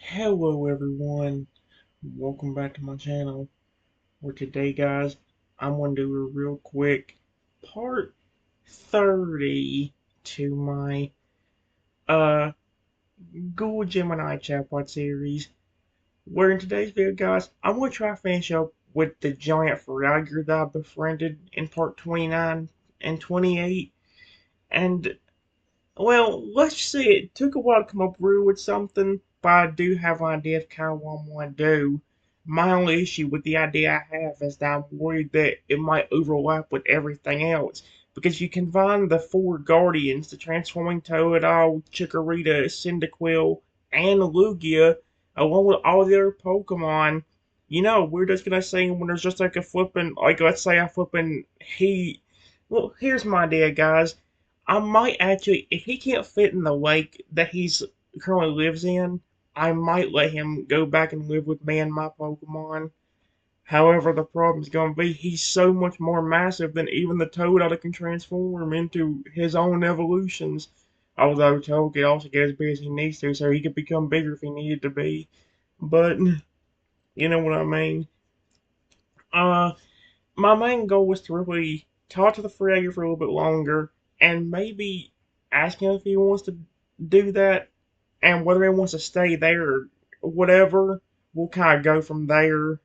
Hello everyone, welcome back to my channel. Where today guys, I'm going to do a real quick part 30 to my uh Google Gemini Chatbot series. Where in today's video guys, I'm going to try to finish up with the giant frogger that I befriended in part 29 and 28. And well, let's just say it took a while to come up with something, but I do have an idea of kind of what I want to do. My only issue with the idea I have is that I'm worried that it might overlap with everything else. Because you combine the four Guardians, the Transforming Totodile, Chikorita, Cyndaquil, and Lugia, along with all the other Pokemon, we're just gonna say when there's just like a flipping, like let's say a flipping he. Well, here's my idea, guys. I might actually, if he can't fit in the lake that he's currently lives in, I might let him go back and live with me and my Pokemon. However, the problem's gonna be he's so much more massive than even the Toad that can transform into his own evolutions. Although Toad could also get as big as he needs to, so he could become bigger if he needed to be. But you know what I mean. Uh, my main goal was to really talk to the Fragger for a little bit longer and maybe ask him if he wants to do that and whether he wants to stay there or whatever. We'll kind of go from there.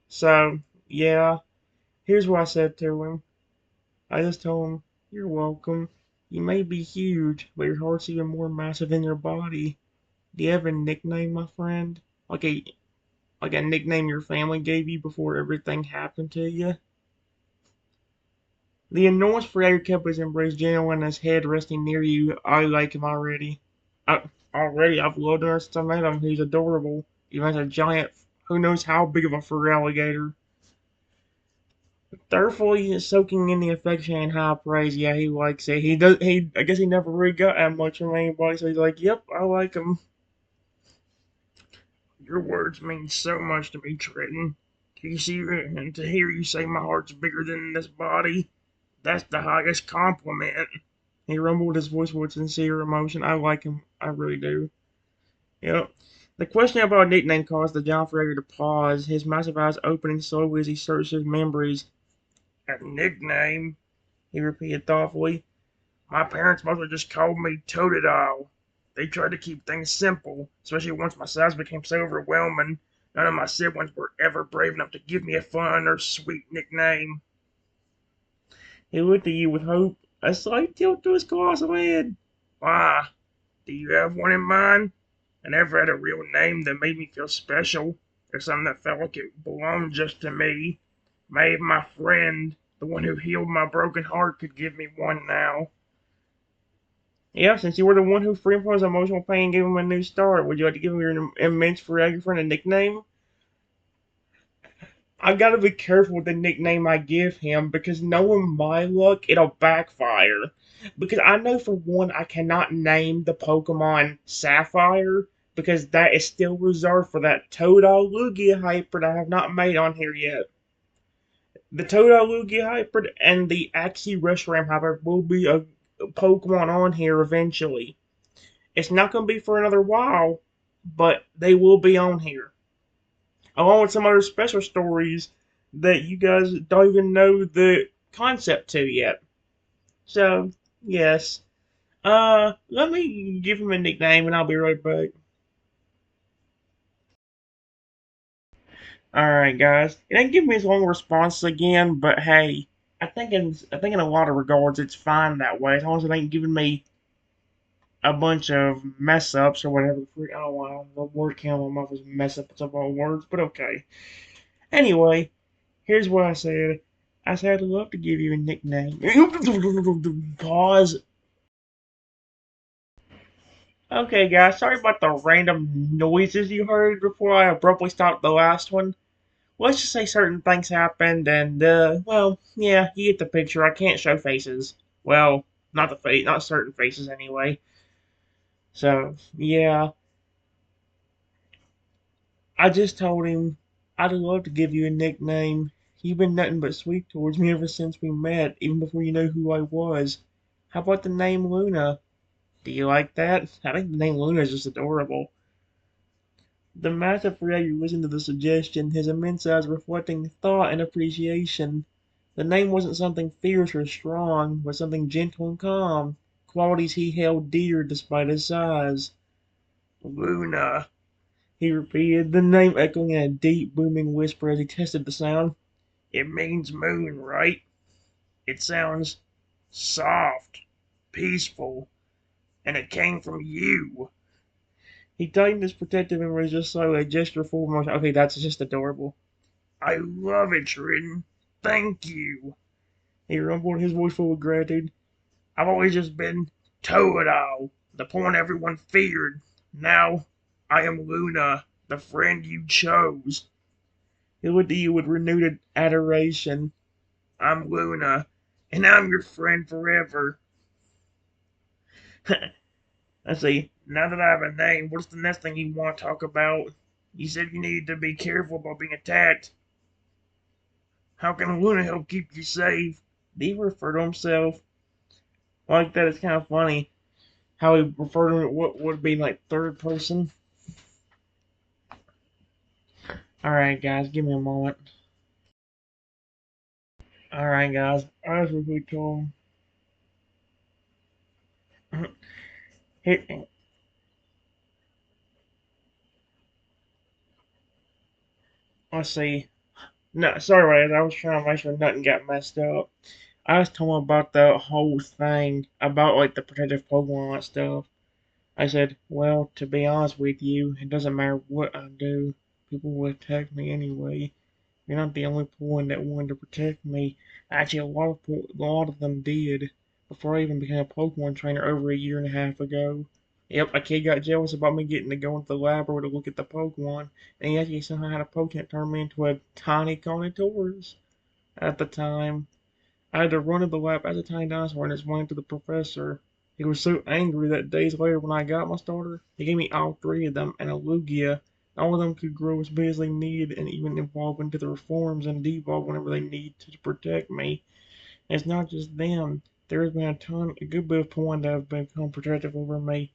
So, yeah, here's what I said to him. I just told him, "You're welcome. You may be huge, but your heart's even more massive than your body. Do you have a nickname, my friend? Like a like a nickname your family gave you before everything happened to you?" The enormous Fragger kept his embrace gentle and his head resting near you. I like him already. I've loved him since I met him. He's adorable. Even as a giant, who knows how big of a fur alligator. Thoroughly soaking in the affection and high praise. Yeah, he likes it. He does. I guess he never really got that much from anybody, so he's like, "Yep, I like him." Your words mean so much to me, Trenton. To see and to hear you say my heart's bigger than this body, that's the highest compliment. He rumbled his voice with sincere emotion. I like him. I really do. Yep. The question about a nickname caused the John Frager to pause, his massive eyes opening slowly as he searched his memories. A nickname? He repeated thoughtfully. My parents mostly just called me Totodile. They tried to keep things simple, especially once my size became so overwhelming. None of my siblings were ever brave enough to give me a fun or sweet nickname. He looked at you with hope, a slight tilt to his colossal head. Why? Do you have one in mind? I never had a real name that made me feel special, or something that felt like it belonged just to me. Maybe my friend, the one who healed my broken heart, could give me one now. Yeah, since you were the one who freed him from his emotional pain and gave him a new start, would you like to give your immense forever friend a nickname? I gotta be careful with the nickname I give him because knowing my luck, it'll backfire. Because I know for one, I cannot name the Pokemon Sapphire because that is still reserved for that Totodile Lugia hybrid I have not made on here yet. The Totodile Lugia hybrid and the Axie Reshiram hybrid will be a Pokemon on here eventually. It's not going to be for another while, but they will be on here along with some other special stories that you guys don't even know the concept to yet. So, yes. Let me give him a nickname and I'll be right back. Alright, guys. It ain't giving me as long a response again, but hey, I think in a lot of regards it's fine that way, as long as it ain't giving me a bunch of mess ups or whatever. I don't know, the word count on my mouth is mess ups of all words, but okay. Anyway, here's what I said. I said I'd love to give you a nickname. Pause. Okay, guys, sorry about the random noises you heard before I abruptly stopped the last one. Let's just say certain things happened, and, well, yeah, you get the picture. I can't show faces. Well, not certain faces anyway. So, yeah, I just told him I'd love to give you a nickname. You've been nothing but sweet towards me ever since we met, even before you knew who I was. How about the name Luna? Do you like that? I think the name Luna is just adorable. The massive Fragger listened to the suggestion, his immense eyes reflecting thought and appreciation. The name wasn't something fierce or strong, but something gentle and calm, qualities he held dear despite his size. Luna, he repeated, the name echoing in a deep, booming whisper as he tested the sound. It means moon, right? It sounds soft, peaceful, and it came from you. He tightened his protective embrace just slowly, a gesture full of emotion. Okay, that's just adorable. I love it, Trin. Thank you. He rumbled, his voice full of gratitude. I've always just been Totodile, the pawn everyone feared. Now I am Luna, the friend you chose. He looked at you with renewed adoration. I'm Luna, and I'm your friend forever. Let's see. Now that I have a name, what's the next thing you want to talk about? You said you needed to be careful about being attacked. How can Luna help keep you safe? Did he refer to himself like that? It's kind of funny how he referred to what would be like third person. Alright, guys, give me a moment. Alright, guys, as we told him, let's see. No, sorry about that. I was trying to make sure nothing got messed up. I was talking about the whole thing about like the protective Pokemon and stuff. I said, well, to be honest with you, it doesn't matter what I do. People will attack me anyway. You're not the only one that wanted to protect me. Actually, a lot of them did. Before I even became a Pokemon trainer over a year and a half ago. Yep, a kid got jealous about me getting to go into the laboratory to look at the Pokemon, and he actually somehow had a Pokemon that turned me into a tiny Carnotaurus. At the time, I had to run to the lab as a tiny dinosaur and explain to the professor. He was so angry that days later when I got my starter, he gave me all three of them and a Lugia. All of them could grow as big as they needed and even evolve into their forms and devolve whenever they need to protect me. And it's not just them. There has been a good bit of Pokemon that have become protective over me.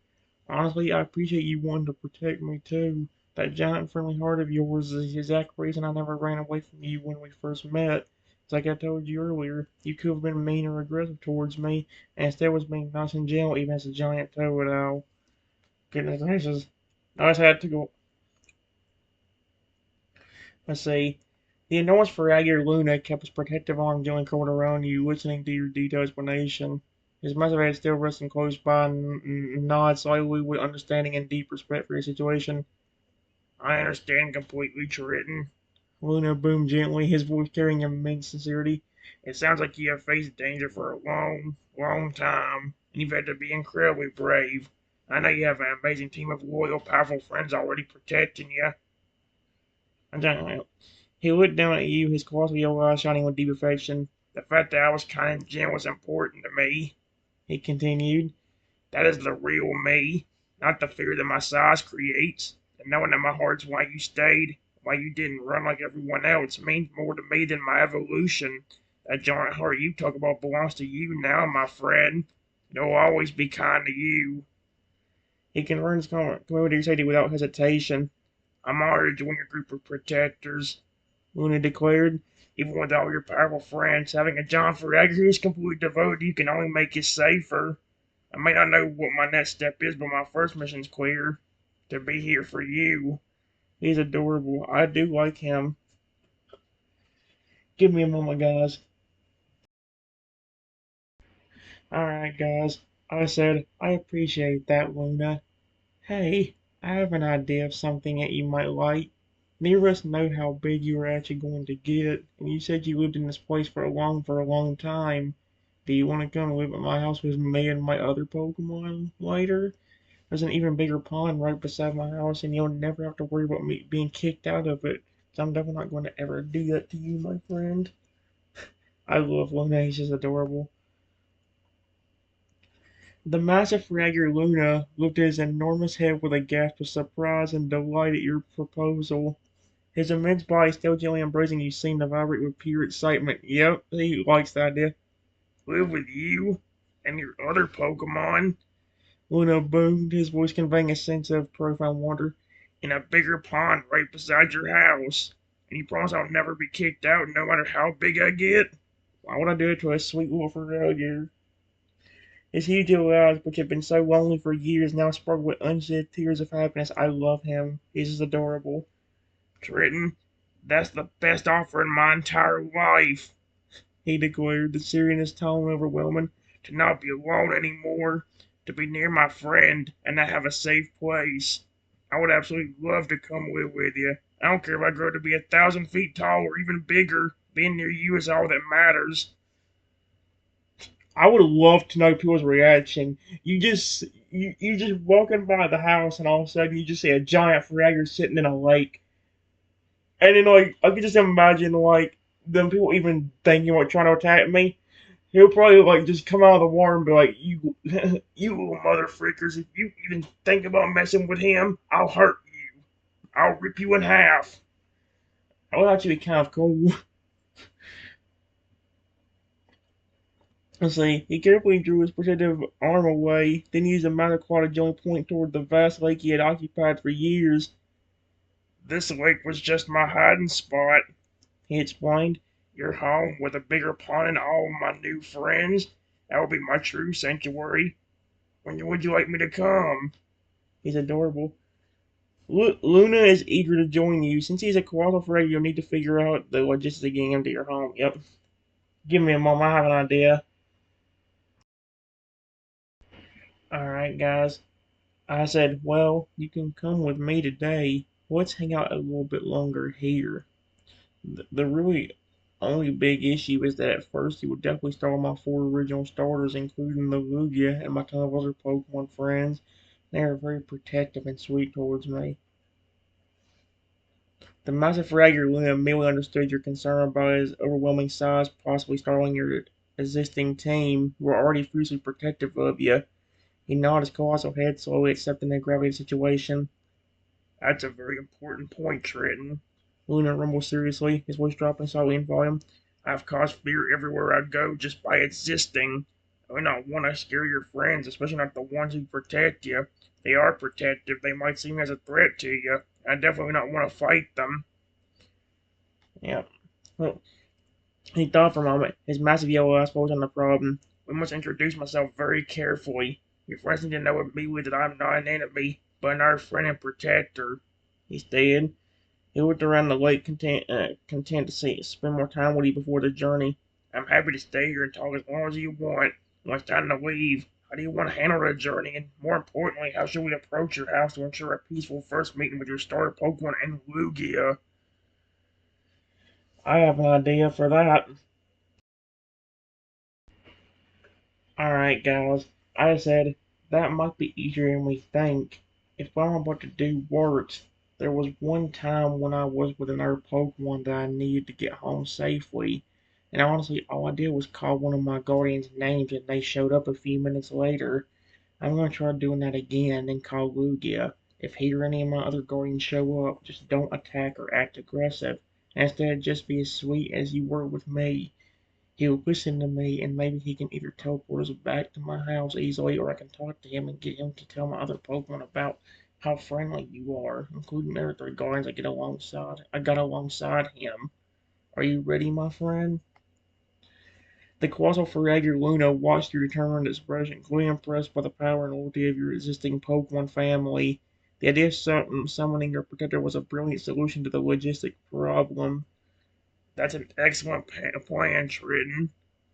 Honestly, I appreciate you wanting to protect me too. That giant friendly heart of yours is the exact reason I never ran away from you when we first met. It's like I told you earlier, you could have been mean or aggressive towards me, and instead was being nice and gentle even as a giant Totodile. Goodness gracious. I just had to go. Let's see. The enormous Fragger Luna kept his protective arm gently curled around you, listening to your detailed explanation. His massive head still resting close by and nodded slightly with understanding and deep respect for your situation. I understand completely, Triton. Luna boomed gently, his voice carrying immense sincerity. It sounds like you have faced danger for a long, long time, and you've had to be incredibly brave. I know you have an amazing team of loyal, powerful friends already protecting you. He looked down at you, his colossal yellow eyes shining with deep affection. The fact that I was kind and gentle was important to me, he continued. That is the real me, not the fear that my size creates. And knowing that my heart's why you stayed, why you didn't run like everyone else, means more to me than my evolution. That giant heart you talk about belongs to you now, my friend. It will always be kind to you. He confirmed his commitment to safety without hesitation. I'm honored to join your group of protectors, Luna declared. Even with all your powerful friends, having a John Forever who's completely devoted to you can only make you safer. I may not know what my next step is, but my first mission's clear. To be here for you. He's adorable. I do like him. Give me a moment, guys. Alright, guys. I said, I appreciate that, Luna. Hey, I have an idea of something that you might like. Neither of us know how big you are actually going to get, and you said you lived in this place for a long time. Do you want to come live at my house with me and my other Pokemon later? There's an even bigger pond right beside my house, and you'll never have to worry about me being kicked out of it. So I'm definitely not going to ever do that to you, my friend. I love Luna, he's just adorable. The massive Fragger Luna lifted his enormous head with a gasp of surprise and delight at your proposal. His immense body still gently embracing you seemed to vibrate with pure excitement. Yep, he likes the idea. Live with you and your other Pokemon? Luna boomed, his voice conveying a sense of profound wonder. in a bigger pond right beside your house. And you promise I'll never be kicked out no matter how big I get? Why would I do it to a sweet little familiar? His huge yellow eyes, which had been so lonely for years, now sparkled with unshed tears of happiness. I love him. He's just adorable. Triton, that's the best offer in my entire life, he declared, the seriousness tone overwhelming. To not be alone anymore, to be near my friend, and to have a safe place. I would absolutely love to come live with you. I don't care if I grow to be 1,000 feet tall or even bigger. Being near you is all that matters. I would love to know people's reaction. You just walking by the house and all of a sudden you just see a giant frogger sitting in a lake. And then like I could just imagine like them people even thinking about trying to attack me. He'll probably like just come out of the water and be like, "You, you little mother freakers! If you even think about messing with him, I'll hurt you. I'll rip you in half." That would actually be kind of cool. Let's see. He carefully drew his protective arm away, then used a minor claw to gently point toward the vast lake he had occupied for years. "This lake was just my hiding spot," he explained. "Your home, with a bigger pond and all of my new friends. That will be my true sanctuary. When would you like me to come?" He's adorable. Luna is eager to join you. Since he's a colossal frog, you'll need to figure out the logistics of getting him to your home. Yep. Give me a moment. I have an idea. Alright, guys. I said, well, you can come with me today. Let's hang out a little bit longer here. The really only big issue is that at first he would definitely start with my 4 original starters, including the Lugia and my ton of other Pokemon friends. They are very protective and sweet towards me. The massive fragger Luna immediately understood your concern about his overwhelming size, possibly startling your existing team, who are already fiercely protective of you. He nodded his colossal head, slowly accepting the gravity of the situation. "That's a very important point, Trenton," Luna rumbled seriously, his voice dropping slightly in volume. "I've caused fear everywhere I go just by existing. I would not want to scare your friends, especially not the ones who protect you. They are protective. They might seem as a threat to you. I definitely not want to fight them." Yeah. Well, he thought for a moment, his massive yellow eyes focused on the problem. "We must introduce myself very carefully. Your friends need to know immediately that I'm not an enemy, but an earth friend and protector." He stated. He looked around the lake, content to spend more time with you before the journey. "I'm happy to stay here and talk as long as you want. When it's time to leave, how do you want to handle the journey? And more importantly, how should we approach your house to ensure a peaceful first meeting with your starter Pokemon and Lugia?" I have an idea for that. Alright, guys. I said that might be easier than we think. If what I'm about to do works, there was one time when I was with another Pokemon that I needed to get home safely, and honestly, all I did was call one of my guardians' names and they showed up a few minutes later. I'm gonna try doing that again and then call Lugia. If he or any of my other guardians show up, just don't attack or act aggressive. Instead, just be as sweet as you were with me. He'll listen to me, and maybe he can either teleport us back to my house easily, or I can talk to him and get him to tell my other Pokemon about how friendly you are, including the other 3 guardians I got alongside him. Are you ready, my friend? The colossal Fragger Luna watched your determined expression, clearly impressed by the power and loyalty of your existing Pokemon family. The idea of summoning your protector was a brilliant solution to the logistic problem. "That's an excellent plan, Triton,"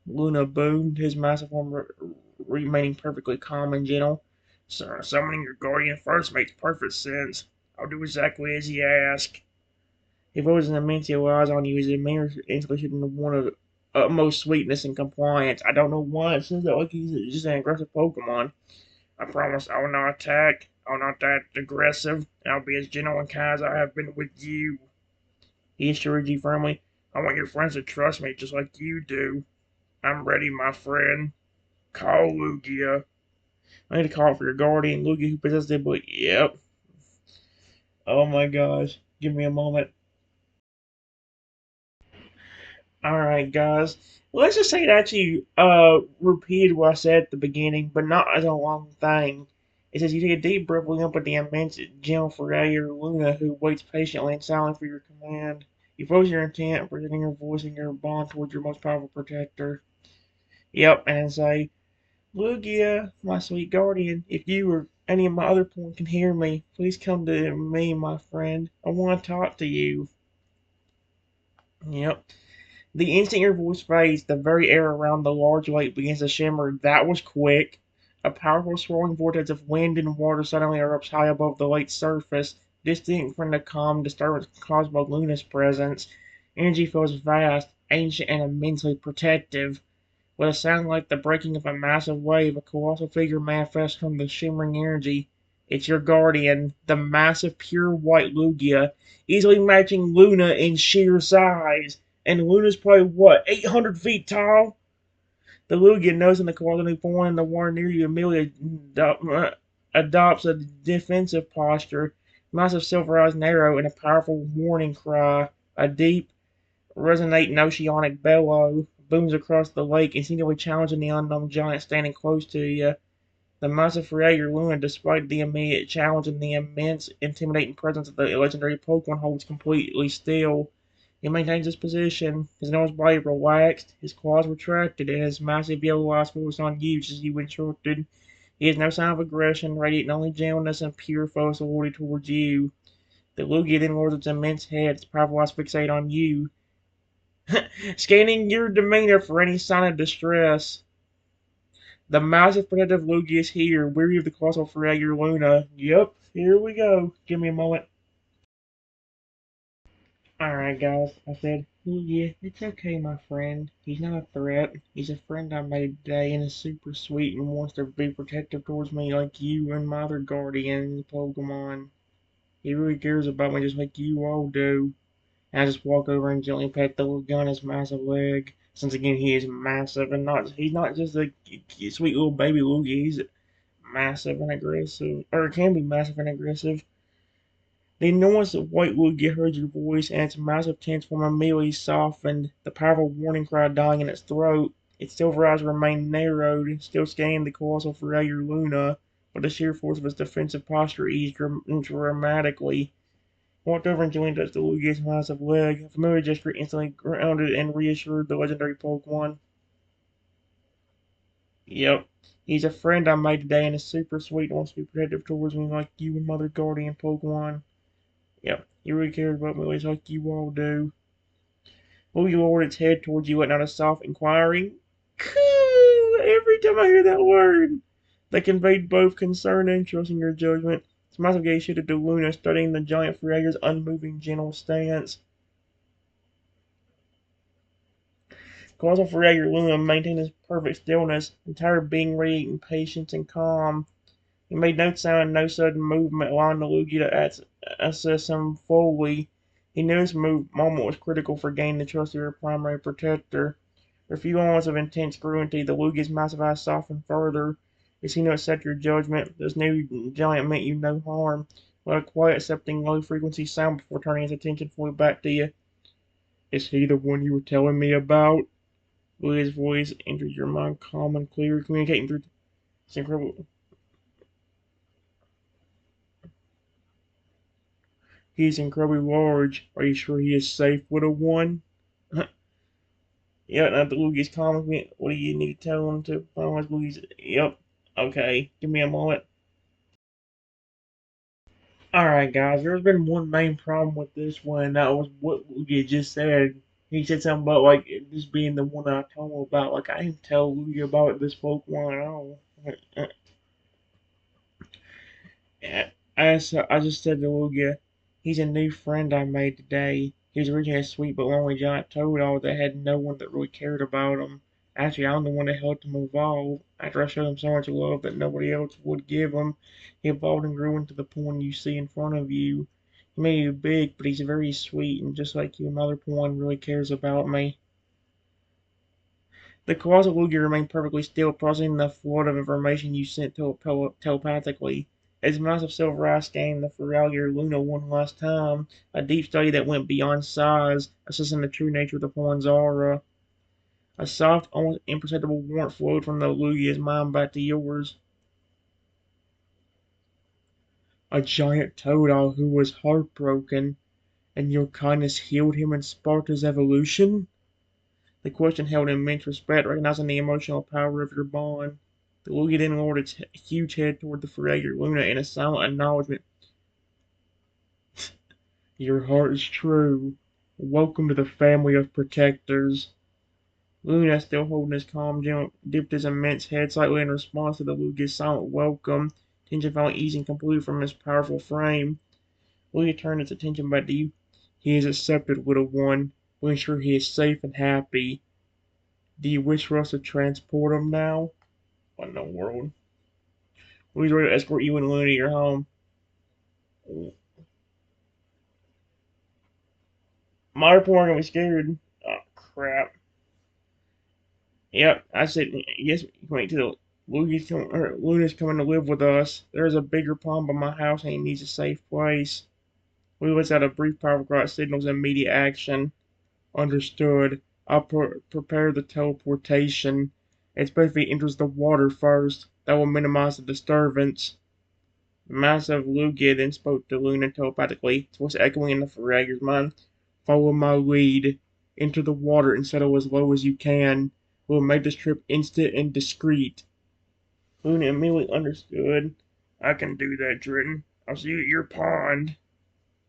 Luna boomed, his massive form remaining perfectly calm and gentle. "So, summoning your guardian first makes perfect sense. I'll do exactly as you ask." He focused his immense yellow eyes on you, his demeanor instantly shifting one of utmost sweetness and compliance. I don't know why it says that like he's just an aggressive Pokemon. "I promise I will not attack. I will not act aggressive, and I'll be as gentle and kind as I have been with you," he assured you firmly. "I want your friends to trust me just like you do. I'm ready, my friend. Call Lugia." I need to call for your guardian, Lugia, who possesses it, but yep. Oh my gosh. Give me a moment. Alright, guys. Let's just say it actually repeated what I said at the beginning, but not as a long thing. It says you take a deep breath, looking up at the immense, gentle Ferreira Luna, who waits patiently and silently for your command. You focus your intent, presenting your voice and your bond towards your most powerful protector. Yep, and say, Lugia, my sweet guardian, if you or any of my other pawns can hear me, please come to me, my friend. I want to talk to you. Yep. The instant your voice fades, the very air around the large lake begins to shimmer. That was quick. A powerful swirling vortex of wind and water suddenly erupts high above the lake's surface, distinct from the calm disturbance caused by Luna's presence. Energy feels vast, ancient, and immensely protective. With a sound like the breaking of a massive wave, a colossal figure manifests from the shimmering energy. It's your guardian, the massive pure white Lugia, easily matching Luna in sheer size. And Luna's probably what, 800 feet tall? The Lugia knows in the colossally born in the water near you immediately adopts a defensive posture. Massive silver eyes narrow in a powerful warning cry. A deep, resonating oceanic bellow booms across the lake, instinctively challenging the unknown giant standing close to you. The massive Ferreira Luna, despite the immediate challenge and the immense, intimidating presence of the legendary Pokemon, holds completely still. He maintains his position, his nose body relaxed, his claws retracted, and his massive yellow eyes focused on you just as you instructed. He has no sign of aggression, radiating only gentleness and pure focused loyalty towards you. The Lugia then lowers its immense head, its powerful eyes fixate on you, scanning your demeanor for any sign of distress. The massive protective Lugia is here, weary of the colossal Ferreira Luna. Yep, here we go. Give me a moment. Alright, guys, I said, Lugia, it's okay, my friend. He's not a threat. He's a friend I made today and is super sweet and wants to be protective towards me like you and my other guardian, Pokemon. He really cares about me just like you all do. And I just walk over and gently pet the little guy on his massive leg. Since again he is massive and he's not just a sweet little baby Lugia, he's massive and aggressive. Or can be massive and aggressive. The enormous white Lugia heard your voice and its massive tense form immediately softened, the powerful warning cry dying in its throat. Its silver eyes remained narrowed, still scanning the colossal Ferreira Luna, but the sheer force of its defensive posture eased dramatically. Walked over and gently touched the Lugia's massive leg. A familiar gesture instantly grounded and reassured the legendary Pokemon. Yep. He's a friend I made today and is super sweet and wants to be protective towards me like you and Mother Guardian Pokemon. Yep. He really cares about me like you all do. Lugia lowered its head towards you, letting out a soft, inquiring coo every time I hear that word. They conveyed both concern and trust in your judgment. Its massive gaze shifted to Luna, studying the giant Ferreira's unmoving, gentle stance. Colossal Ferreira Luna maintained his perfect stillness, entire being radiating patience and calm. He made no sound, no sudden movement, allowing the Lugia to assess him fully. He knew this moment was critical for gaining the trust of your primary protector. For a few moments of intense scrutiny, the Lugia's massive eyes softened further. As he knew accept your judgment, this new giant meant you no harm. Let a quiet, accepting, low-frequency sound before turning his attention fully back to you. Is he the one you were telling me about? Lugia's voice entered your mind calm and clear, communicating through incredible. He's incredibly large. Are you sure he is safe, little one? Yeah, now the Lugia's calm with me. What do you need to tell him to finalize Lugia's? Yep. Okay, give me a moment. Alright, guys, there's been one main problem with this one, and that was what Lugia just said. He said something about, like, this being the one that I told him about. Like, I didn't tell Lugia about this Pokemon at all. Yeah, I just said to Lugia, he's a new friend I made today. He was originally a sweet but lonely giant Totodile that had no one that really cared about him. Actually, I'm the one that helped him evolve. After I showed him so much love that nobody else would give him, he evolved and grew into the pawn you see in front of you. He may be big, but he's very sweet, and just like you, another pawn really cares about me. The colossal Lugia remained perfectly still, processing the flood of information you sent telepathically. Its massive silver eyes scanned the Feralier Luna one last time, a deep study that went beyond size, assessing the true nature of the pawn's aura. A soft, almost imperceptible warmth flowed from the Lugia's mind back to yours. a giant Totodile who was heartbroken, and your kindness healed him and sparked his evolution? The question held immense respect, recognizing the emotional power of your bond. The Lugia then lowered its huge head toward the familiar Luna in a silent acknowledgement. Your heart is true. Welcome to the family of protectors. Luna, still holding his calm, dipped his immense head slightly in response to the Lugia's silent welcome, tension finally easing completely from his powerful frame. Lugia turned his attention back to you. He is accepted, little one. We ensure he is safe and happy. Do you wish for us to transport him now? What in the world? Luigi's ready to escort you and Luna to your home. My report gonna be scared. Oh crap. Yep, I said yes. Wait till Luna's coming to live with us. There's a bigger pond by my house, and he needs a safe place. We lets out a brief, powerful cry that signals immediate action. Understood. I'll prepare the teleportation. It's best if he enters the water first. That will minimize the disturbance. The massive Lugia then spoke to Luna telepathically, its voice echoing in the Farager's mind. Follow my lead. Enter the water and settle as low as you can. We'll make this trip instant and discreet. Luna immediately understood. I can do that, Dritton. I'll see you at your pond.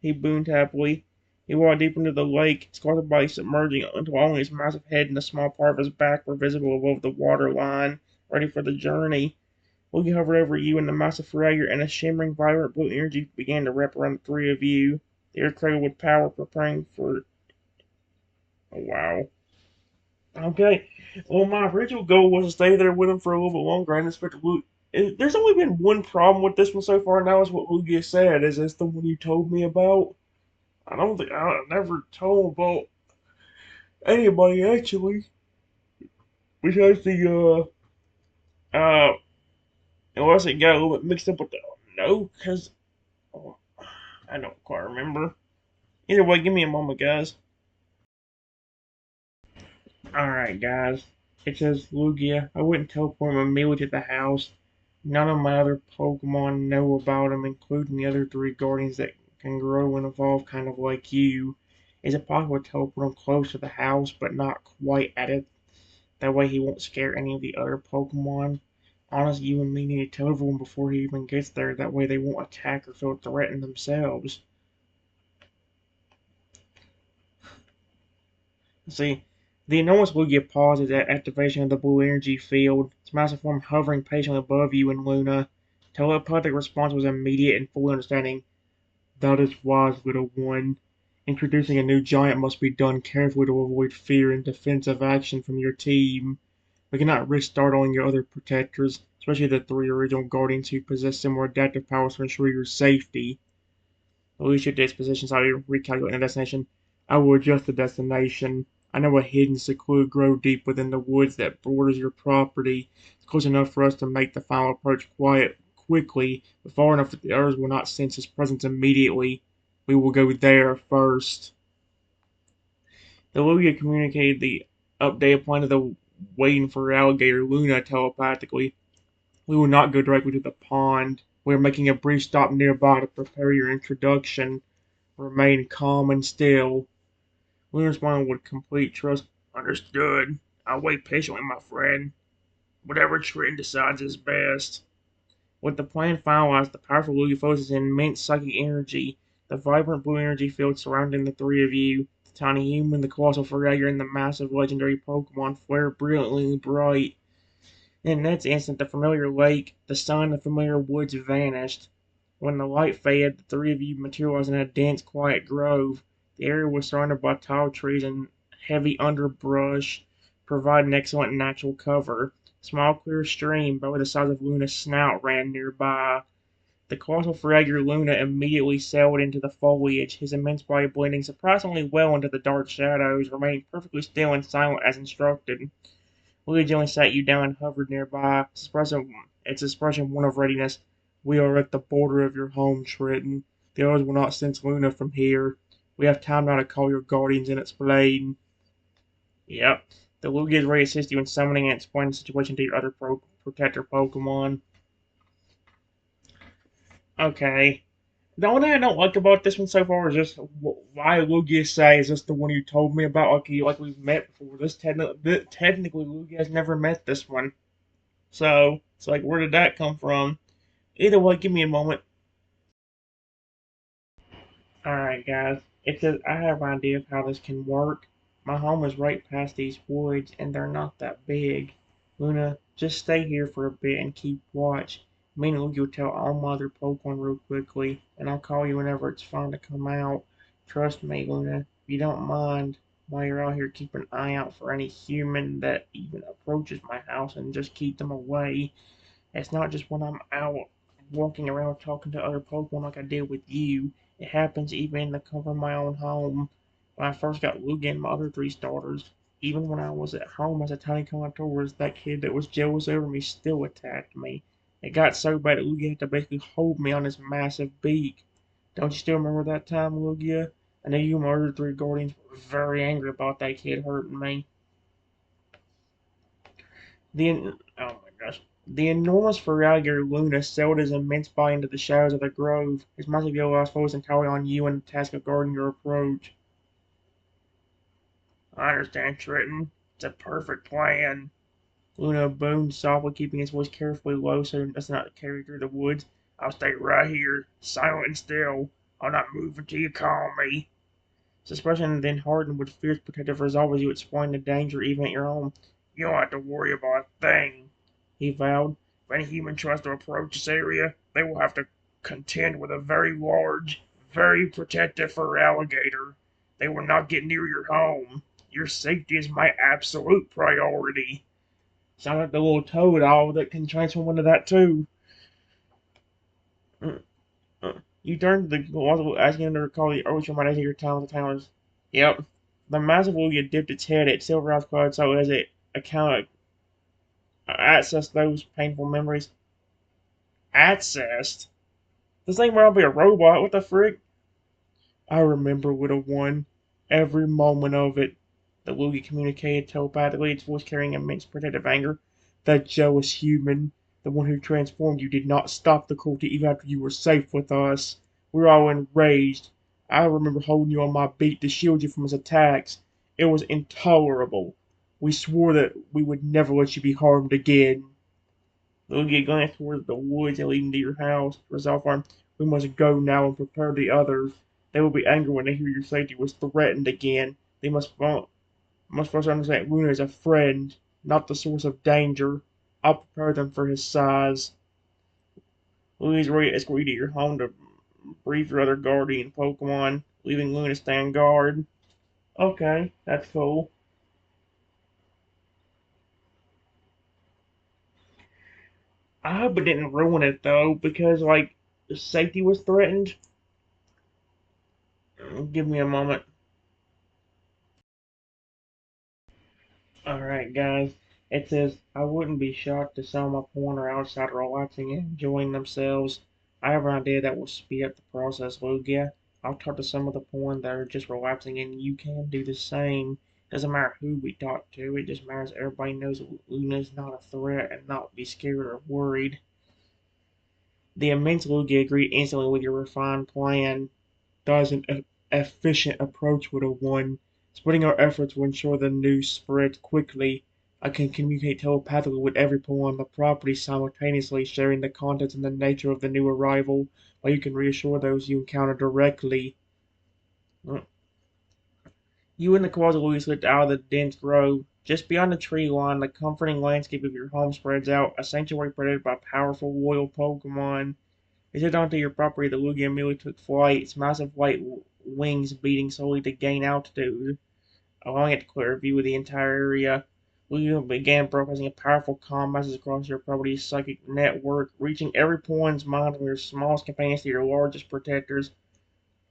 He boomed happily. He walked deep into the lake, his colored body submerging until only his massive head and a small part of his back were visible above the water line, ready for the journey. Loki hovered over you and the massive Fragger, and a shimmering, vibrant blue energy began to wrap around the three of you. The air cradled with power, preparing for. Oh, wow. Okay. Well, my original goal was to stay there with him for a little bit longer. I didn't expect to Luke. There's only been one problem with this one so far, and that was what Lugia said. Is this the one you told me about? I don't think I never told about anybody actually, besides the unless it got a little bit mixed up with the no, because oh, I don't quite remember. Either way, give me a moment, guys. Alright, guys. It says Lugia. I wouldn't teleport him immediately to the house. None of my other Pokemon know about him, including the other three Guardians that can grow and evolve kind of like you. Is it possible to teleport him close to the house, but not quite at it? That way he won't scare any of the other Pokemon. Honestly, you and me need to tell everyone before he even gets there. That way they won't attack or feel threatened themselves. See, the enormous Lugia pauses at activation of the blue energy field, its massive form hovering patiently above you and Luna. Telepathic response was immediate and fully understanding. That is wise, little one. Introducing a new giant must be done carefully to avoid fear and defensive action from your team. We cannot risk startling your other protectors, especially the three original Guardians who possess similar adaptive powers to ensure your safety. Alicia takes position so I recalculate the destination. I will adjust the destination. I know a hidden, secluded grove deep within the woods that borders your property. It's close enough for us to make the final approach quickly, but far enough that the others will not sense his presence immediately. We will go there first. The Lugia communicated the updated plan to the waiting for alligator Luna telepathically. We will not go directly to the pond. We are making a brief stop nearby to prepare your introduction. Remain calm and still. Luna responded with complete trust. Understood. I'll wait patiently, my friend. Whatever Triton decides is best. With the plan finalized, the powerful Lugia focuses immense psychic energy. The vibrant blue energy field surrounding the three of you. The tiny human, the colossal Fragger, and the massive legendary Pokemon flare brilliantly bright. In that instant, the familiar lake, the sun, the familiar woods vanished. When the light faded, the three of you materialized in a dense, quiet grove. The area was surrounded by tall trees and heavy underbrush, providing excellent natural cover. A small, clear stream, about the size of Luna's snout, ran nearby. The colossal Fragger Luna immediately sailed into the foliage, his immense body blending surprisingly well into the dark shadows, remaining perfectly still and silent as instructed. Willie gently sat you down and hovered nearby, its expression one of readiness. We are at the border of your home, Triton. The others will not sense Luna from here. We have time now to call your guardians and explain. Yep. The Lugia is ready to assist you in summoning and explaining the situation to your other protector Pokemon. Okay. The only thing I don't like about this one so far is just why Lugia say is just the one you told me about, like we've met before. Technically Lugia has never met this one, so it's like where did that come from? Either way, give me a moment. Alright, guys. It says I have an idea of how this can work. My home is right past these woods, and they're not that big. Luna, just stay here for a bit and keep watch. Me and Luigi will tell all my other Pokemon real quickly, and I'll call you whenever it's fun to come out. Trust me, Luna, if you don't mind, while you're out here, keep an eye out for any human that even approaches my house and just keep them away. It's not just when I'm out walking around talking to other Pokemon like I did with you. It happens even in the comfort of my own home. When I first got Lugia and my other three starters, even when I was at home as a tiny Contourist, that kid that was jealous over me still attacked me. It got so bad that Lugia had to basically hold me on his massive beak. Don't you still remember that time, Lugia? I know you and my other three Guardians were very angry about that kid hurting me. Oh my gosh. The enormous Feraligatr Luna sailed his immense body into the shadows of the grove. His massive yellow eyes focused entirely on you and the task of guarding your approach. I understand, Triton. It's a perfect plan. Luna boomed softly, keeping his voice carefully low so as not to carry through the woods. I'll stay right here, silent and still. I'll not move until you call me. His expression then hardened with fierce protective resolve as you explained the danger even at your home. You don't have to worry about a thing, he vowed. If any human tries to approach this area, they will have to contend with a very large, very protective Feraligatr. They will not get near your home. Your safety is my absolute priority. Sound like the little Totodile that can transform into that too. Mm, You turned to the Wazzle, asking him to recall the earliest reminders of your time with the Timers. Yep. The massive Lugia dipped its head, its silver eyes clouded so as it account accessed those painful memories. Accessed? This ain't gonna be a robot, what the frick? I remember, little one, every moment of it. The Lugia communicated telepathically, its voice carrying immense protective anger. That jealous human, the one who transformed you, did not stop the cruelty even after you were safe with us. We were all enraged. I remember holding you on my beat to shield you from his attacks. It was intolerable. We swore that we would never let you be harmed again. Lugia glanced towards the woods leading to your house. Resolve arm, we must go now and prepare the others. They will be angry when they hear your safety was threatened again. They must first understand Luna is a friend, not the source of danger. I'll prepare them for his size. Luna's ready to escort you to your home to brief your other guardian Pokemon, leaving Luna to stand guard. Okay, that's cool. I hope it didn't ruin it though, because like the safety was threatened. Give me a moment. Alright, guys. It says, I wouldn't be shocked if some of my porn are outside relaxing and enjoying themselves. I have an idea that will speed up the process, Lugia. I'll talk to some of the porn that are just relaxing, and you can do the same. Doesn't matter who we talk to, it just matters everybody knows Luna's not a threat and not be scared or worried. The immense Lugia agreed instantly with your refined plan. That is an efficient approach with a one. Splitting our efforts will ensure the news spreads quickly. I can communicate telepathically with every pawn on the property simultaneously, sharing the contents and the nature of the new arrival, while you can reassure those you encounter directly. You and the Quasalugi slipped out of the dense grove. Just beyond the tree line, the comforting landscape of your home spreads out, a sanctuary protected by powerful, loyal Pokemon. As you head onto your property, the Lugia immediately took flight, its massive white wings beating slowly to gain altitude, allowing it to clear a view of the entire area. Lugia began broadcasting a powerful comm message across your property's psychic network, reaching every pawn's mind from your smallest companions to your largest protectors.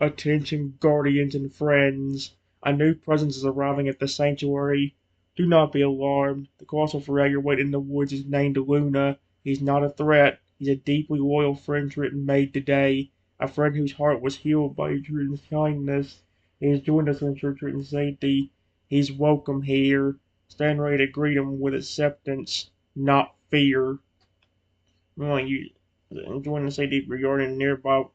Attention, guardians and friends. A new presence is arriving at the sanctuary. Do not be alarmed. The colossal Ferralia waiting in the woods is named Luna. He's not a threat. He's a deeply loyal friend Triton made today. A friend whose heart was healed by Triton's kindness. He has joined us to ensure Triton's safety. He's welcome here. Stand ready to greet him with acceptance, not fear. You join the safety regarding nearby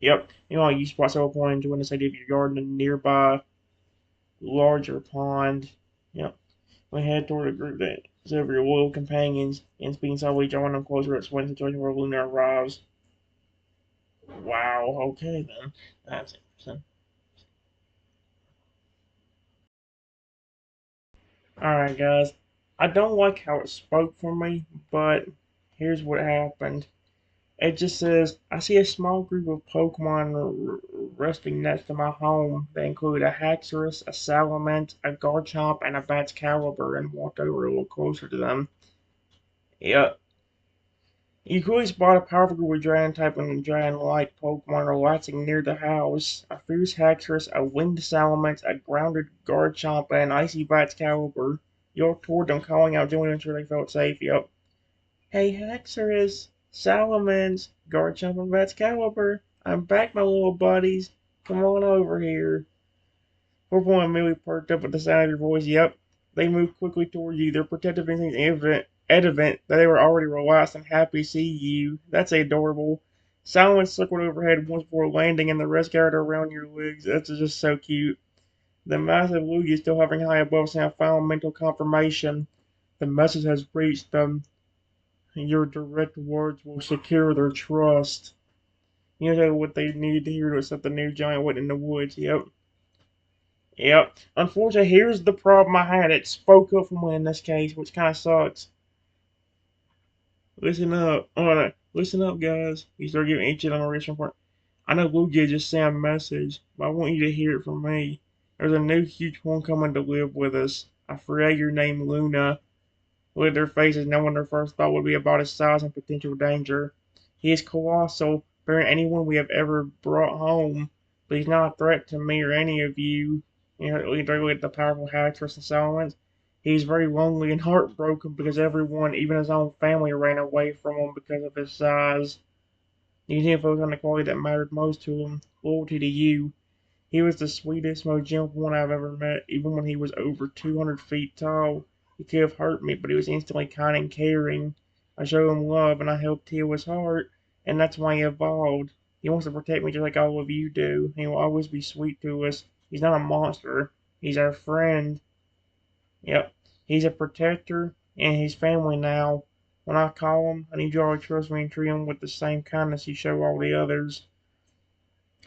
Yep. You know, you spot several points when the side of your yard in a nearby larger pond. Yep. We head toward a group that is of your loyal companions, and speaking softly, drawing them closer to explain the situation where Luna arrives. Wow, okay then. That's interesting. Alright, guys. I don't like how it spoke for me, but here's what happened. It just says, I see a small group of Pokemon resting next to my home. They include a Haxorus, a Salamence, a Garchomp, and a Bat's Caliber, and walked over a little closer to them. Yeah, you quickly spot a powerful group of Dragon type and Dragon like Pokemon relaxing near the house. A fierce Haxorus, a winged Salamence, a grounded Garchomp, and an icy Bat's Caliber. You walked toward them, calling out, to ensure they felt safe. Yep. Hey, Haxorus, Salamence, Garchomp, and Bat's Caliber. I'm back, my little buddies. Come on over here. Purple immediately perked up at the sound of your voice. Yep. They moved quickly toward you, their protective instincts evident that they were already relaxed and happy to see you. That's adorable. Silence circled overhead once before landing, and the rest gathered around your legs. That's just so cute. The massive Lugia is still hovering high above, saying final mental confirmation. The message has reached them. Your direct words will secure their trust. You know what they needed to hear to accept the new giant went in the woods. Yep. Yep. Unfortunately, here's the problem I had. It spoke up for me in this case, which kind of sucks. Listen up. Alright, listen up, guys. You start giving each of them a written report. I know Lugia just sent a message, but I want you to hear it from me. There's a new huge one coming to live with us. A figure named Luna. Look at their faces, knowing their first thought would be about his size and potential danger. He is colossal, bigger than anyone we have ever brought home, but he's not a threat to me or any of you. You know, look at the powerful Haxorus and Salamence. He's very lonely and heartbroken because everyone, even his own family, ran away from him because of his size. He didn't focus on the quality that mattered most to him, loyalty to you. He was the sweetest, most gentle one I've ever met, even when he was over 200 feet tall. He could have hurt me, but he was instantly kind and caring. I showed him love, and I helped heal his heart, and that's why he evolved. He wants to protect me just like all of you do. He will always be sweet to us. He's not a monster. He's our friend. Yep. He's a protector, and he's family now. When I call him, I need you all to trust me and treat him with the same kindness you show all the others.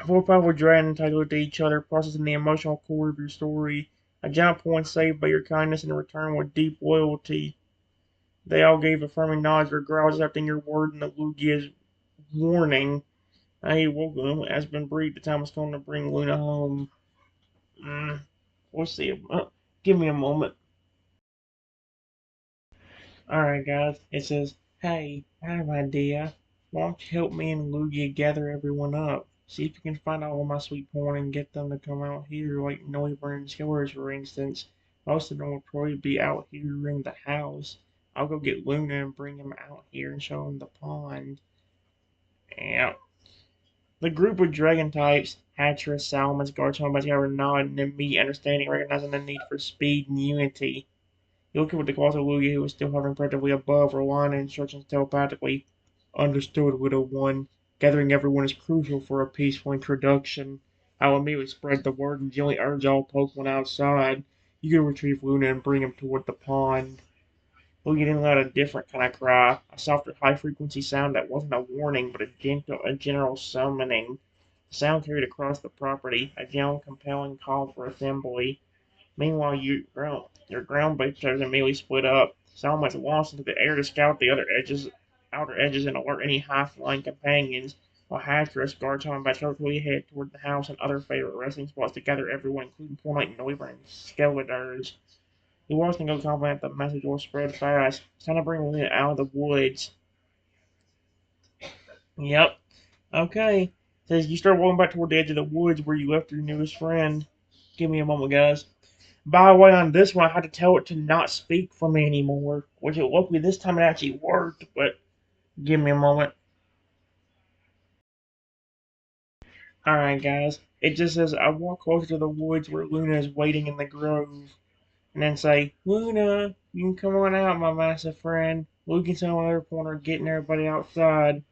Four powerful dragons looked at each other, processing the emotional core of your story. A giant point saved by your kindness in return with deep loyalty. They all gave affirming nods or growls accepting your word and the Lugia's warning. Hey, welcome. Has been briefed. The time has come to bring Luna home. We'll see. Give me a moment. Alright, guys. It says, hey, I have an idea. Why don't you help me and Lugia gather everyone up? See if you can find all of my sweet porn and get them to come out here, like Noiburn Killers, for instance. Most of them will probably be out here in the house. I'll go get Luna and bring him out here and show him the pond. Yeah. The group of dragon types, Hatcherus, Salamence, Garchomp, Bascara, nod and immediate understanding, recognizing the need for speed and unity. Yoki with the colossal Lugia, who was still hovering practically above, relying on instructions telepathically. Understood, Widow One. Gathering everyone is crucial for a peaceful introduction. I will immediately spread the word and gently urge all Pokemon outside. You can retrieve Luna and bring him toward the pond. Lugia then let out a different kind of cry, a softer, high-frequency sound that wasn't a warning, but a general summoning. The sound carried across the property, a gentle, compelling call for assembly. Meanwhile, your ground-based players immediately split up. Salamence launched into the air to scout the outer edges, and alert any high-flying companions, while Haxorus, Garchomp, and Basilisk head toward the house and other favorite resting spots to gather everyone, including Fortnite, Noiver, and Skeletors. He wasn't going to confident the message will spread fast. It's time to bring Luna out of the woods. Yep. Okay. Says you start walking back toward the edge of the woods where you left your newest friend. Give me a moment, guys. By the way, on this one, I had to tell it to not speak for me anymore, which luckily this time it actually worked, but give me a moment. Alright, guys. It just says, I walk closer to the woods where Luna is waiting in the grove, and then say, Luna, you can come on out, my massive friend. We can sit on the other corner getting everybody outside.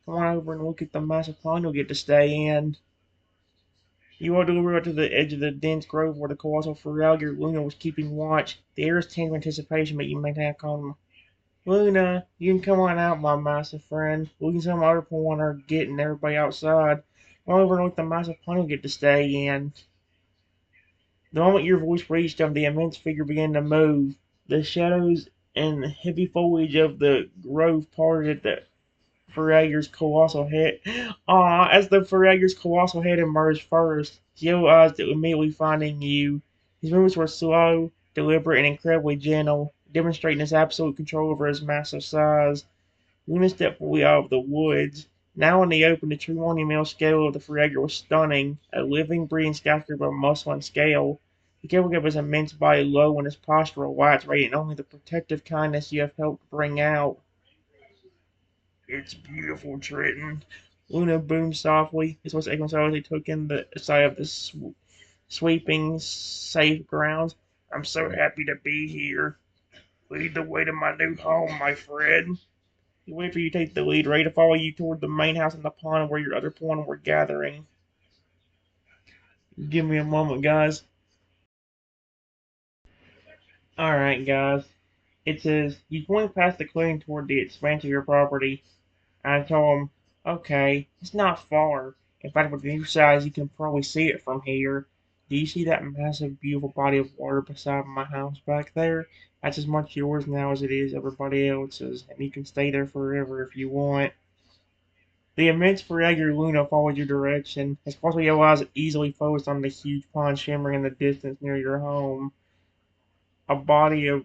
Come on over and look at the massive pond you'll get to stay in. You all delivered to the edge of the dense grove where the colossal Feraligatr Luna was keeping watch. The air is tense with anticipation, but you maintain a calm. Luna, you can come on out, my massive friend. We can some other point are getting everybody outside. Come over and look at the massive pond you'll get to stay in. The moment your voice reached him, the immense figure began to move. The shadows and heavy foliage of the grove parted at the Ferrager's colossal head. As the Ferrager's colossal head emerged first, his yellow eyes immediately finding you. His movements were slow, deliberate, and incredibly gentle, demonstrating his absolute control over his massive size. Luna stepped fully out of the woods. Now in the open, the true monumental scale of the Ferrager was stunning, a living, breathing skyscraper of muscle and scale. He kept his immense body low and his posture relaxed, radiating only the protective kindness you have helped bring out. It's beautiful, Triton. Luna boomed softly. His voice echoing so as he took in the sight of the sweeping, safe grounds. I'm so happy to be here. Lead the way to my new home, my friend. He waited for you to take the lead, ready to follow you toward the main house in the pond where your other pawn were gathering. Give me a moment, guys. Alright, guys. It says, you point past the clearing toward the expanse of your property. I told him, okay, it's not far. In fact, with the new size, you can probably see it from here. Do you see that massive, beautiful body of water beside my house back there? That's as much yours now as it is everybody else's, and you can stay there forever if you want. The immense Ferrager Luna followed your direction, his possible yellow eyes easily focused on the huge pond shimmering in the distance near your home. A body of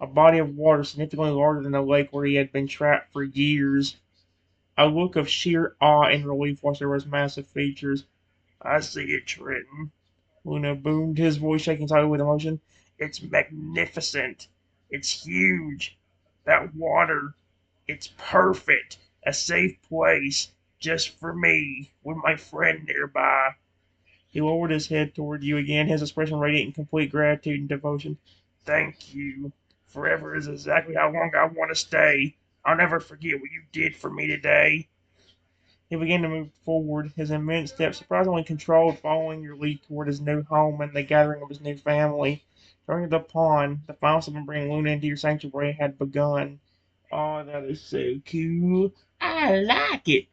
a body of water significantly larger than the lake where he had been trapped for years. A look of sheer awe and relief washed over his massive features. I see it, Trenton. Luna boomed, his voice shaking slightly with emotion. It's magnificent. It's huge. That water, it's perfect. A safe place just for me with my friend nearby. He lowered his head toward you again, his expression radiating complete gratitude and devotion. Thank you. Forever is exactly how long I want to stay. I'll never forget what you did for me today. He began to move forward, his immense steps surprisingly controlled, following your lead toward his new home and the gathering of his new family. During the pond, the final step in bringing Luna into your sanctuary had begun. Oh, that is so cool. I like it.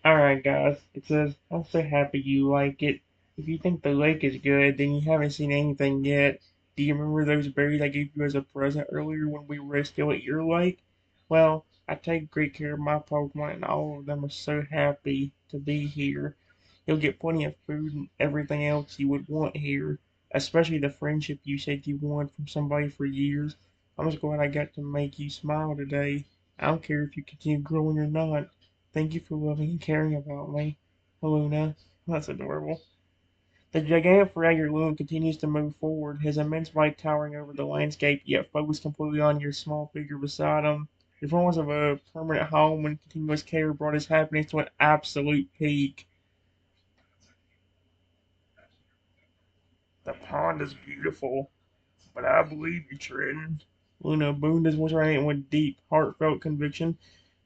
Alright, guys, it says, I'm so happy you like it. If you think the lake is good, then you haven't seen anything yet. Do you remember those berries I gave you as a present earlier when we were still at your lake? Well, I take great care of my Pokemon, and all of them are so happy to be here. You'll get plenty of food and everything else you would want here, especially the friendship you said you wanted from somebody for years. I'm just glad I got to make you smile today. I don't care if you continue growing or not. Thank you for loving and caring about me, Luna. That's adorable. The gigantic Fragger Loon continues to move forward, his immense body towering over the landscape, yet focused completely on your small figure beside him. The promise of a permanent home and continuous care brought his happiness to an absolute peak. The pond is beautiful, but I believe you, Trenton. Luna boomed his voice radiant with deep, heartfelt conviction.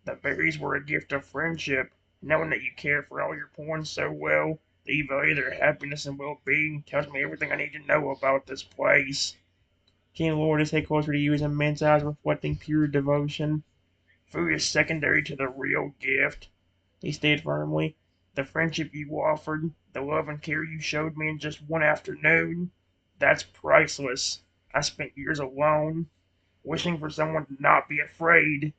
The berries were a gift of friendship. Knowing that you care for all your pawns so well, that you value their happiness and well-being, tells me everything I need to know about this place. King Lord is head closer to you, his immense eyes reflecting pure devotion. Food is secondary to the real gift, he stated firmly. The friendship you offered, the love and care you showed me in just one afternoon, that's priceless. I spent years alone, wishing for someone to not be afraid,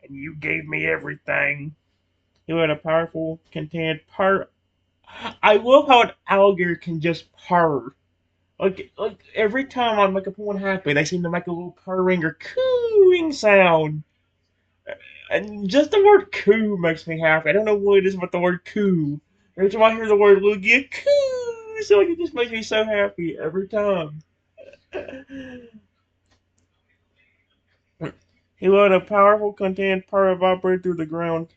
and you gave me everything. You had a powerful, contented purr. I love how an alligator can just purr. Like every time I make a one happy, they seem to make a little purring or cooing sound. And just the word coo makes me happy. I don't know what it is about the word coo. Every time I hear the word Lugia, coo, so it just makes me so happy every time. He let a powerful, contented purr vibrate through the ground.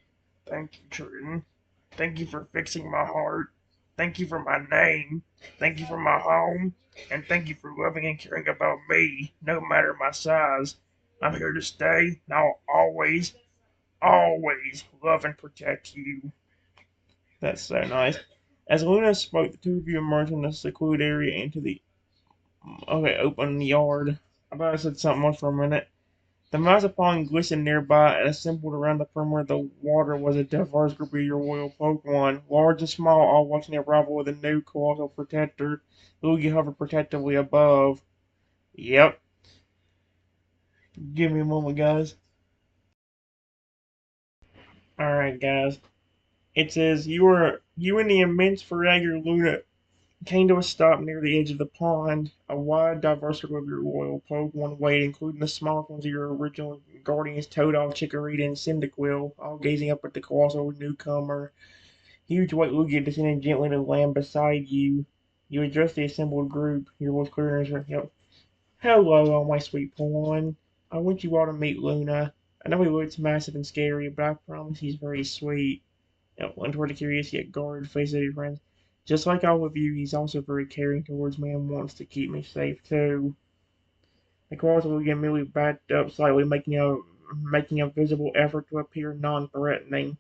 Thank you, Trenton. Thank you for fixing my heart. Thank you for my name. Thank you for my home. And thank you for loving and caring about me, no matter my size. I'm here to stay, and I'll always, always love and protect you. That's so nice. As Luna spoke, the two of you emerged from the secluded area into the open yard. I thought I said something else for a minute. The massive pond glistened nearby, and assembled around the perimeter of the water was a diverse group of your royal Pokemon, large and small, all watching the arrival of the new colossal protector. Lugia hovered protectively above. Yep. Give me a moment, guys. Alright, guys. It says, you and the immense Ferrager Luna came to a stop near the edge of the pond. A wide, diverse group of your royal Pokemon waited, including the smaller ones of your original guardians, Totodile, Chikorita, and Cyndaquil, all gazing up at the colossal newcomer. Huge white Lugia descended gently to land beside you. You addressed the assembled group, your voice clear and answered, hello, all my sweet pawn. I want you all to meet Luna. I know he looks massive and scary, but I promise he's very sweet. Went toward the curious yet guarded face of your friends. Just like all of you, he's also very caring towards me and wants to keep me safe too. The claws will get merely backed up slightly, making a visible effort to appear non-threatening.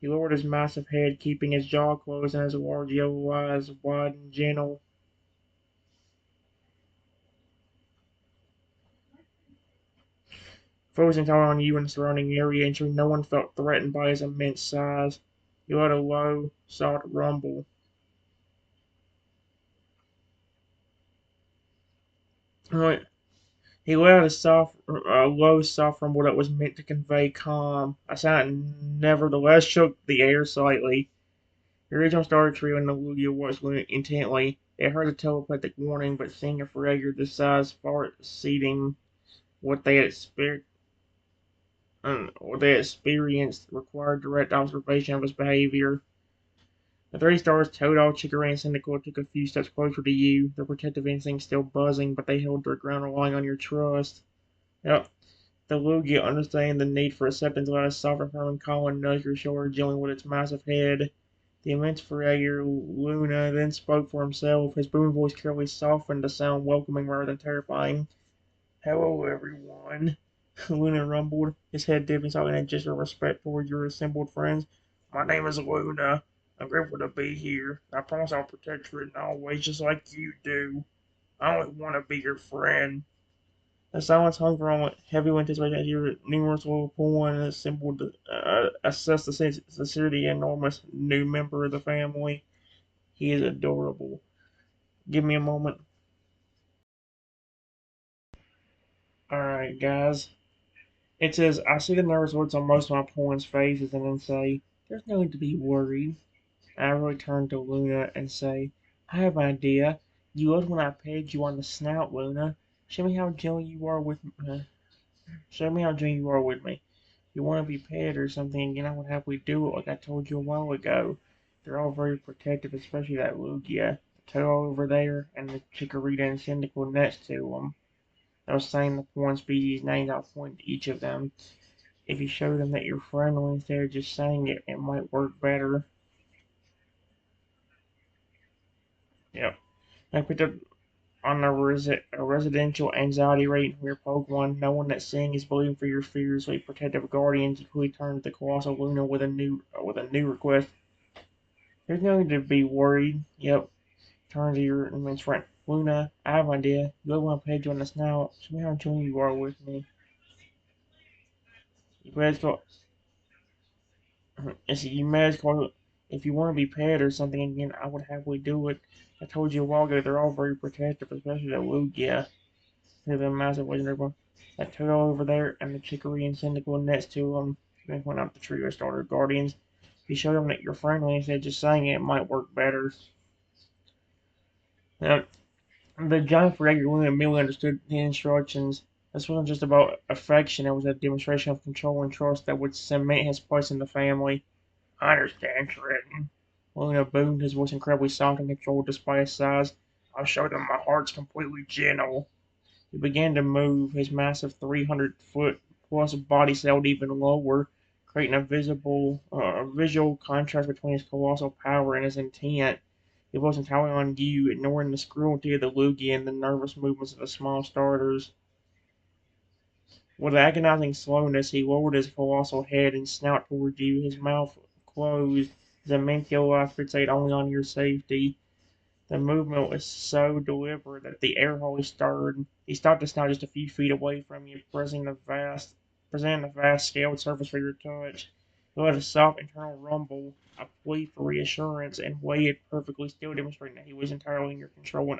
He lowered his massive head, keeping his jaw closed and his large yellow eyes wide and gentle. Frozen taut on you and the surrounding area, ensuring no one felt threatened by his immense size. He let a low, soft rumble. Right. He let out a low, soft rumble that was meant to convey calm. A sound that nevertheless shook the air slightly. The original started trio and the Lugia watched intently. They heard a telepathic warning, but seeing a fragger this size far exceeding what they had experienced required direct observation of his behavior. The three stars, Totodile, Chikorita, and Cyndaquil, took a few steps closer to you, their protective instincts still buzzing, but they held their ground, relying on your trust. Yep. The Lugia, understanding the need for acceptance, let a soft and firm column nudge your shoulder gently with its massive head. The immense Ferrager Luna then spoke for himself. His booming voice carefully softened to sound welcoming rather than terrifying. Hello, everyone, Luna rumbled, his head dipping slightly in a gesture of respect toward your assembled friends. My name is Luna. I'm grateful to be here. I promise I'll protect you in all ways just like you do. I only want to be your friend. The silence hung for a moment, heavy with anticipation as your numerous little pool and assembled to assess the sincerity and enormous new member of the family. He is adorable. Give me a moment. Alright, guys. It says, I see the nervous looks on most of my pawn's faces and then say, there's no need to be worried. I really turn to Luna and say, I have an idea. You loved when I pegged you on the snout, Luna. Show me how gentle you are with me. Show me how gentle you are with me. You want to be pet or something again, I would happily do it like I told you a while ago. They're all very protective, especially that Lugia. The Tail over there, and the Chikorita and Cyndaquil next to them. I was saying the foreign species names, I'll point to each of them. If you show them that you're friendly instead of just saying it, it might work better. Yep. I picked up on a residential anxiety rating from your Pokemon. No one that's seeing is believing for your fears. So protective guardians equally turned to the colossal Luna with a new request. There's no need to be worried. Yep. Turn to your immense friend. Luna, I have an idea. You want to page on this now. Show me how gentle you are with me. You may as well. You may as well. If you want to be paired or something again, I would happily do it. I told you a while ago they're all very protective, especially that Lugia. They're the massive legendary one. That turtle over there and the Chicory and Cyndaquil next to them. They went out the trio starter guardians. If you show them that you're friendly instead of just saying it, it might work better. Now, the giant frigate woman immediately understood the instructions. This wasn't just about affection, it was a demonstration of control and trust that would cement his place in the family. I understand, Trenton. Luna boomed, his voice incredibly soft and controlled despite his size. I'll show them my heart's completely gentle. He began to move, his massive 300-foot plus body sailed even lower, creating a visual contrast between his colossal power and his intent. He wasn't counting on you, ignoring the cruelty of the Lugia and the nervous movements of the small starters. With agonizing slowness, he lowered his colossal head and snout toward you, his mouth closed, his immense yellow eyes fixated only on your safety. The movement was so deliberate that the air hole stirred. He stopped to snout just a few feet away from you, presenting a vast scaled surface for your touch. He let a soft internal rumble, a plea for reassurance, and waited perfectly still, demonstrating that he was entirely in your control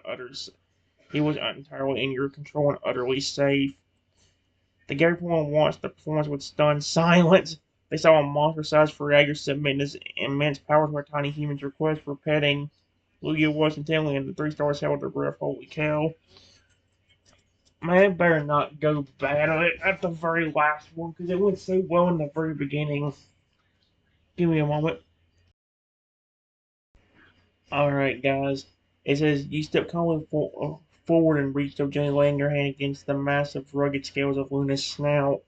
and utterly safe. The gary point watched the performance with stunned silence. They saw a monster-sized Ferragus submitting his immense power to a tiny human's request for petting. Lugia was intently, and the three stars held their breath. Holy cow. Man, it better not go bad at the very last one, because it went so well in the very beginning. Give me a moment. Alright, guys. It says, you step calmly forward and reach up, gently laying your hand against the massive, rugged scales of Luna's snout.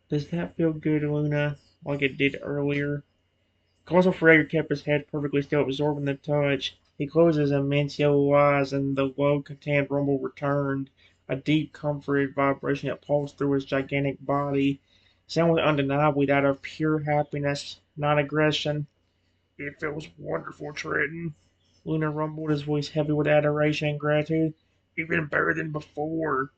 Does that feel good, Luna? Like it did earlier? Colossal Fragger kept his head perfectly still, absorbing the touch. He closed his immense yellow eyes, and the low, contained rumble returned, a deep, comforted vibration that pulsed through his gigantic body. The sound was undeniably that of pure happiness, not aggression. It feels wonderful, Trenton. Luna rumbled, his voice heavy with adoration and gratitude. Even better than before.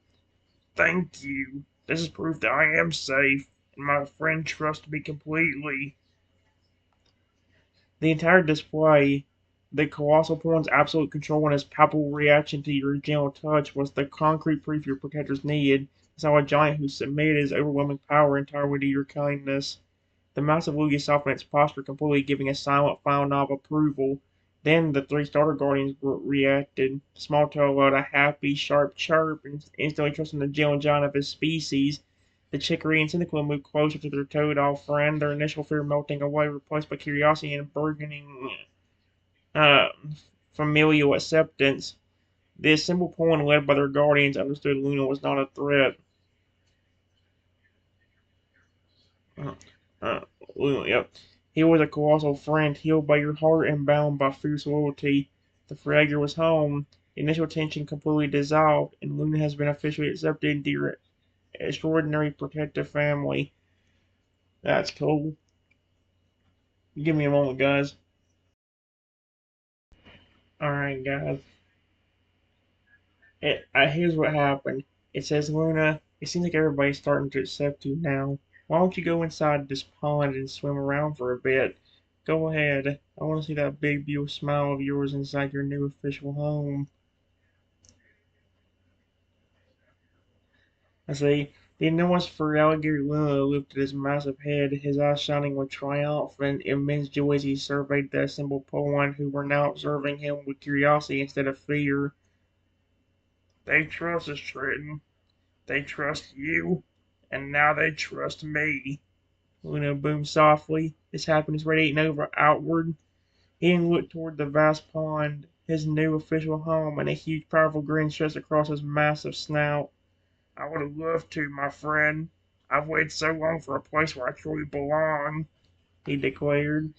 Thank you. This is proof that I am safe, and my friend trusts me completely. The entire display, the colossal pawn's absolute control and his palpable reaction to your gentle touch was the concrete proof your protectors needed. It's now a giant who submitted his overwhelming power entirely to your kindness. The massive Lugia softened its posture, completely giving a silent final nod of approval. Then the three starter guardians reacted. Small Tail let a happy, sharp chirp, and instantly trusting the gentle giant of his species. The Chicory and Cyndaquil moved closer to their Totodile friend, their initial fear melting away, replaced by curiosity and burgeoning uh, familial acceptance. The assembled pawn, led by their guardians, understood Luna was not a threat. Uh, uh, yep. He was a colossal friend, healed by your heart and bound by fierce loyalty. The Fragger was home. The initial tension completely dissolved, and Luna has been officially accepted into your extraordinary protective family. That's cool. Give me a moment, guys. Alright, guys. Here's what happened. It says, Luna, it seems like everybody's starting to accept you now. Why don't you go inside this pond and swim around for a bit? Go ahead. I want to see that big, beautiful smile of yours inside your new official home. I say, the enormous Feraligatr Luna lifted his massive head, his eyes shining with triumph and immense joy as he surveyed the assembled Poland, who were now observing him with curiosity instead of fear. They trust us, Trenton. They trust you, and now they trust me. Luna boomed softly, his happiness radiating over outward. He looked toward the vast pond, his new official home, and a huge, powerful grin stretched across his massive snout. I would have loved to, my friend. I've waited so long for a place where I truly belong, he declared.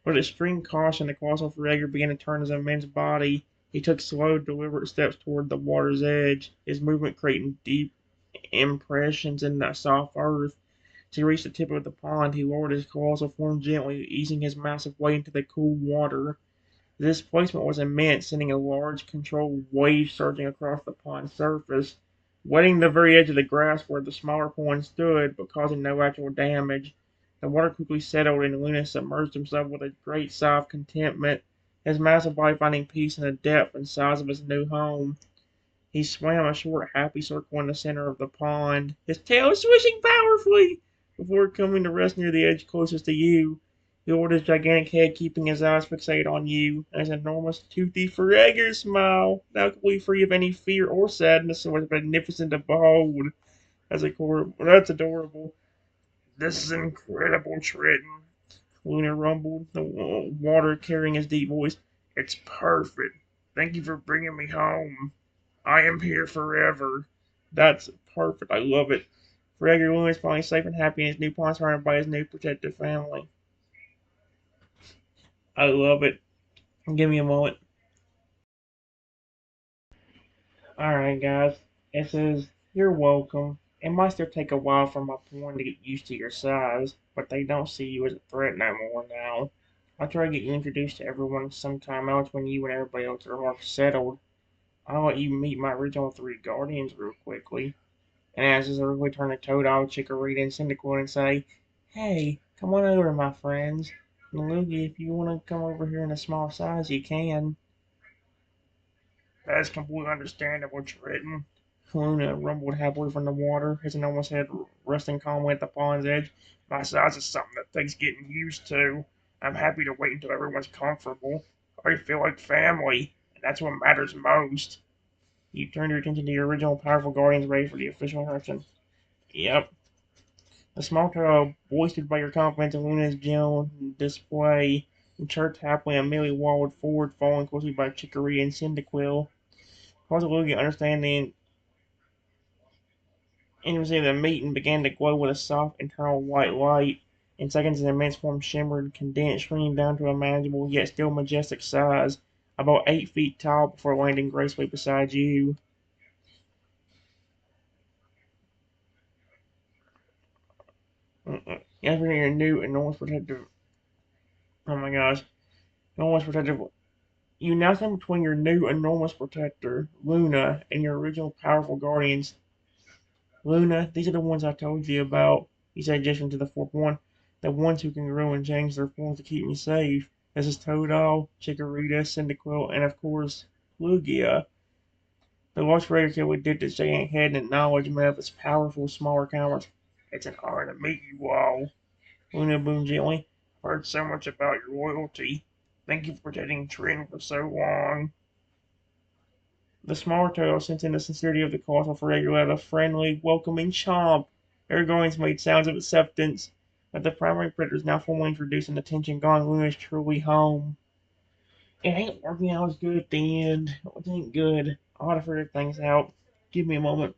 With extreme caution, the colossal Fragger began to turn his immense body. He took slow, deliberate steps toward the water's edge, his movement creating deep impressions in the soft earth. As he reached the tip of the pond, he lowered his colossal form gently, easing his massive weight into the cool water. The displacement was immense, sending a large, controlled wave surging across the pond's surface, wetting the very edge of the grass where the smaller pond stood, but causing no actual damage. The water quickly settled, and Luna submerged himself with a great sigh of contentment, his massive body finding peace in the depth and size of his new home. He swam a short, happy circle in the center of the pond, his tail swishing powerfully, before coming to rest near the edge closest to you. He lowered his gigantic head, keeping his eyes fixated on you, and his enormous, toothy, forever smile, now completely free of any fear or sadness, was magnificent to behold. That's adorable. This is incredible, Trenton. Luna rumbled, the water carrying his deep voice. It's perfect. Thank you for bringing me home. I am here forever. That's perfect. I love it. Fragger Luna is finally safe and happy in his new pond, surrounded by his new protective family. I love it. Give me a moment. Alright, guys. It says, you're welcome. It might still take a while for my pawn to get used to your size, but they don't see you as a threat no more now. I'll try to get you introduced to everyone sometime else when you and everybody else are more settled. I'll let you meet my original three guardians real quickly. And as his early turn to Totodile, Chikorita, and Cyndaquil and say, "Hey, come on over, my friends. And Luigi, if you want to come over here in a small size, you can." "That's completely understandable, Triton." Luna rumbled happily from the water, his enormous head resting calmly at the pond's edge. "My size is something that takes getting used to. I'm happy to wait until everyone's comfortable. I feel like family, and that's what matters most." You turned your attention to your original powerful guardians ready for the official introduction. Yep. The small turtle, boosted by your confidence in Luna's gentle display, and chirped happily and immediately waddled forward, following closely by Chicory and Cyndaquil. Possibly understanding intimacy of the meeting began to glow with a soft internal white light. In seconds, an immense form shimmered, condensed, shrinking down to a manageable yet still majestic size, about 8 feet tall before landing gracefully beside you. After your new enormous protective, oh my gosh, enormous protective. You now stand between your new enormous protector, Luna, and your original powerful guardians. "Luna, these are the ones I told you about," he said, gesturing to the fourth one. "The ones who can grow and change their forms to keep me safe. This is Totodile, Chikorita, Cyndaquil, and of course, Lugia." The Lost Raider kid dipped its giant head in acknowledgement of its powerful, smaller counterparts. "It's an honor to meet you all," Luna boomed gently. "I've heard so much about your loyalty. Thank you for protecting Trin for so long." The smaller turtle, sensing the sincerity of the colossal figure, let out a friendly, welcoming chomp. Aragorn's made sounds of acceptance. But the primary predators now formally introduced and the tension gone, Luna is truly home. It ain't working out as good at the end. It ain't good. I'll have to figure things out. Give me a moment.